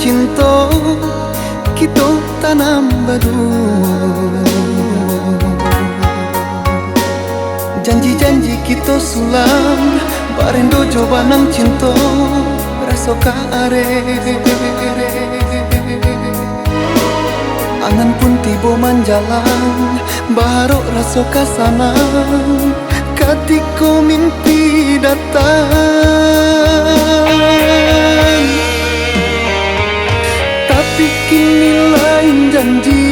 cinta kita tanam berdua. Janji-janji kita sulam barendo coba nang cinta rasa kare. Angan pun tiba manjalan baru rasa kasanang ketika mimpi datang. Tapi kini lain janji,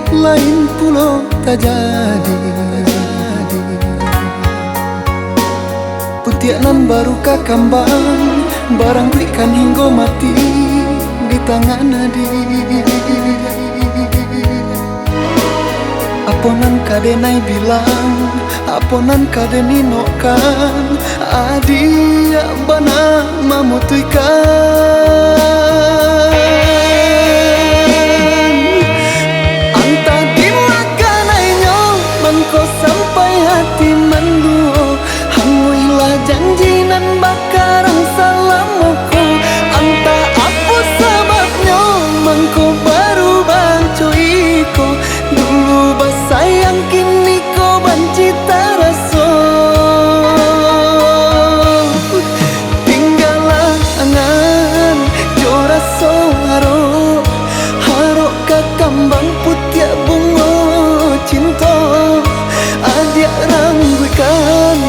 lain pula tak jadi. Putianan baru kakambang, barang berikan hingga mati di tangan adi. Aponan kadenai bilang, aponan kadeni nokan, adi bana memutuskan. Anta dimakanainya, mengko sampai hati menduo. Hanguilah janji nan bakarang salamuku. Anta apa sebabnya, mengko baru bancuiku. Dulu basayang kini kau benci terasa. Tinggallah angan jora soharo, harok kakambang putih bunga cinta. Adia rangguikan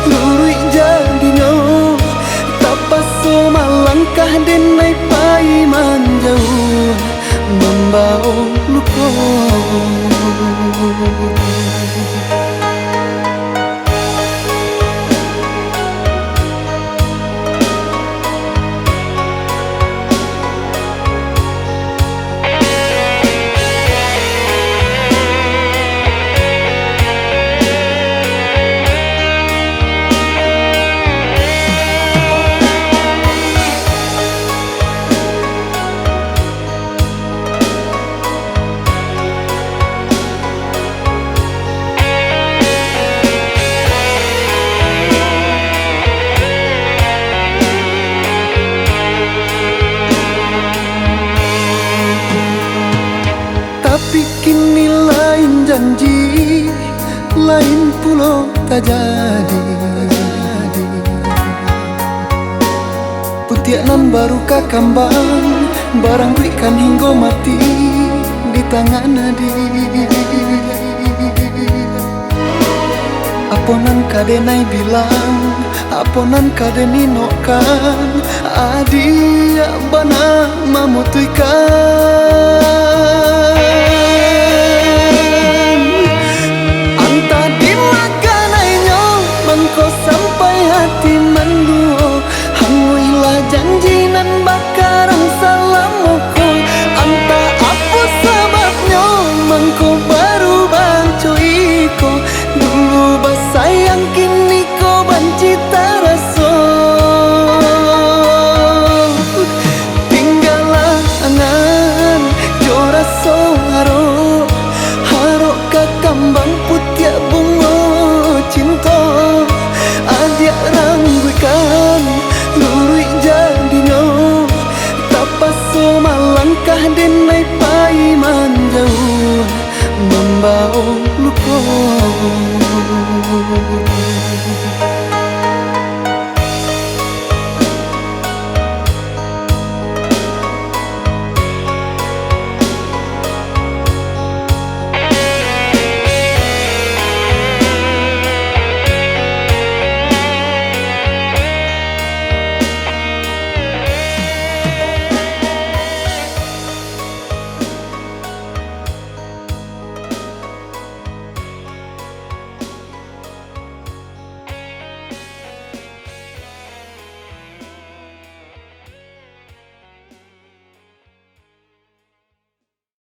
lurui jadinya, tapas malangkah denai pai manjauh membau luka. Tapi kini lain janji, lain pula tak jadi. Putianan baru kakambang, barang berikan hingga mati di tangan adi. Aponan kadenai bilang, aponan kadeni nokan, adi bana memutuskan. Anta dimakanainya, mengko sampai hati menduo. Hanguilah janji nan bakarang salamuku. Anta apa sebabnya, mengko baru bancuiku. Dulu basayang kini kau benci terasa. Tinggallah angan jora soharo, harok kakambang putih bunga cinta. Adia rangguikan lurui jadinya, tapas malangkah denai pai manjauh membau luka.